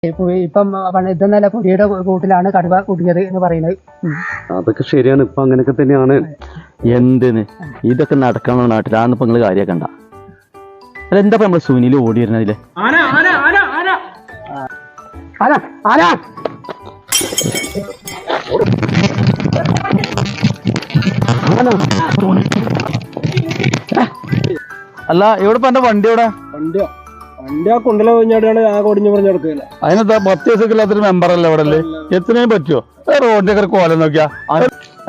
ഇപ്പം ഇതെന്നല്ല പുലിയുടെ കൂട്ടിലാണ് കടുവ കുടുങ്ങിയത് എന്ന് പറയുന്നത്. അതൊക്കെ ശരിയാണ്. ഇപ്പൊ അങ്ങനെയൊക്കെ തന്നെയാണ്. എന്തിന് ഇതൊക്കെ നടക്കണം നാട്ടിൽ? ആന്ന് ഇപ്പൊ നിങ്ങള് കാര്യാക്കണ്ട. അതെന്താ നമ്മള് സുനിൽ ഓടി വരുന്നതില്ലേ? അല്ല എവിടെ എന്റെ വണ്ടി എവിടെ? വണ്ടി ആ കൊണ്ടല കഴിഞ്ഞാണ് ആ കൊടിഞ്ഞു പറഞ്ഞു കൊടുക്കില്ല. അതിനെന്താ 10 ദിവസത്തില്ലാത്തൊരു മെമ്പറല്ലേ അവിടെ അല്ലേ? എത്രയും പറ്റുമോ? റോഡിന്റെ ഒക്കെ കോലം നോക്കിയാ.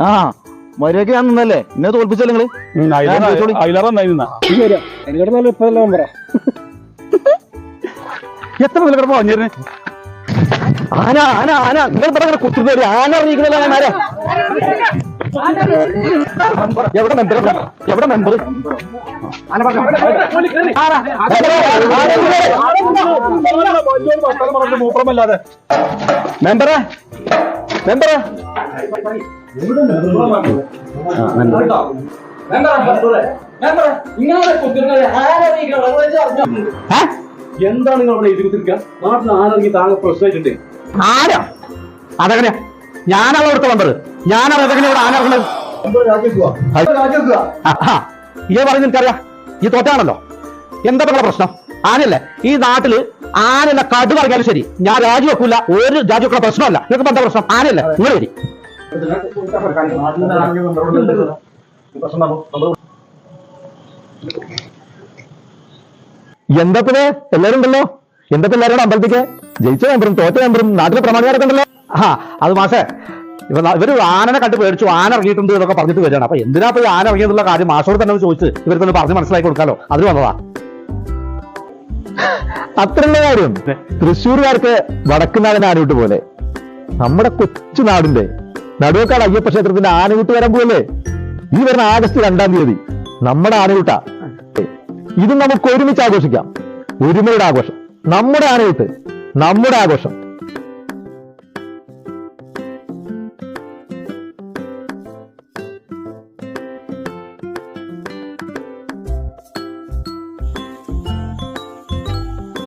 ആ മര്യാദക്ക് ഞാൻ നിന്നല്ലേ എന്നെ തോൽപ്പിച്ചല്ലേ നിങ്ങള്? എത്ര മുതൽ കിടപ്പോ പറഞ്ഞിരുന്നേ? ആന ആന ആന നിങ്ങൾ പറഞ്ഞ കുത്തുന്നേരി ആന ഇറങ്ങിക്കുന്നല്ലോ. എവിടെ മെമ്പർ? എവിടെ മെമ്പർ? മൂപ്പറമല്ലാതെ മെമ്പറെ മെമ്പറെ എന്താണ് നിങ്ങൾ അവിടെ എഴുതി കുത്തിരിക്കുക? നാട്ടിൽ ആനിറങ്ങി താങ്കൾ പ്രശ്നമായിട്ടുണ്ട്. ആന അതെങ്ങനെയാ? ഞാനാണോ എടുത്ത മെമ്പർ? ഞാനാണ് അതെങ്ങനെ ഇവിടെ ആന ഇറങ്ങുന്നത്? ഇതേ പറഞ്ഞു നിനക്കറിയാം. ഈ തോറ്റാണല്ലോ. എന്താ നിങ്ങളുടെ പ്രശ്നം? ആനയല്ലേ ഈ നാട്ടില്? ആനല്ല കടുവ ഇറങ്ങിയാലും ശരി ഞാൻ രാജിവെക്കൂല. ഒരു രാജിവെക്കുന്ന പ്രശ്നമല്ല. നിങ്ങൾക്ക് എന്താ പ്രശ്നം? ആനയല്ലേ നിങ്ങൾ വരി. എന്താ പിന്നെ എല്ലാവരും ഉണ്ടല്ലോ? എന്താ എല്ലാവരും അമ്പലത്തേക്ക് ജയിച്ച മെമ്പറും തോറ്റ മെമ്പറും നാട്ടിലെ പ്രമാണികാരൊക്കെ ഉണ്ടല്ലോ. അത് മാഷേ ഇവര് ആനനെ കണ്ട് പേടിച്ചു, ആന ഇറങ്ങിയിട്ടുണ്ട് എന്നൊക്കെ പറഞ്ഞിട്ട് വരികയാണ്. അപ്പൊ എന്തിനാ ഈ ആന ഇറങ്ങിയെന്നുള്ള കാര്യം മാഷോട് തന്നെ ചോദിച്ച് ഇവർ തന്നെ പറഞ്ഞ് മനസ്സിലാക്കി കൊടുക്കാലോ. അതിന് വന്നതാ. അത്രയുള്ള കാര്യം. തൃശ്ശൂർകാർക്ക് വടക്കുന്നാടൻ ആനയൂട്ട് പോലെ നമ്മുടെ കൊച്ചു നാടിന്റെ നടുവക്കാട് അയ്യപ്പ ക്ഷേത്രത്തിന്റെ ആനയൂട്ട് വരാൻ പോവല്ലേ ഈ വരുന്ന ആഗസ്റ്റ് 2-ാം തീയതി. നമ്മുടെ ആനയൂട്ട ഇത് നമുക്ക് ഒരുമിച്ച് ആഘോഷിക്കാം. ഒരുമയുടെ ആഘോഷം, നമ്മുടെ ആനയൂട്ട്, നമ്മുടെ ആഘോഷം.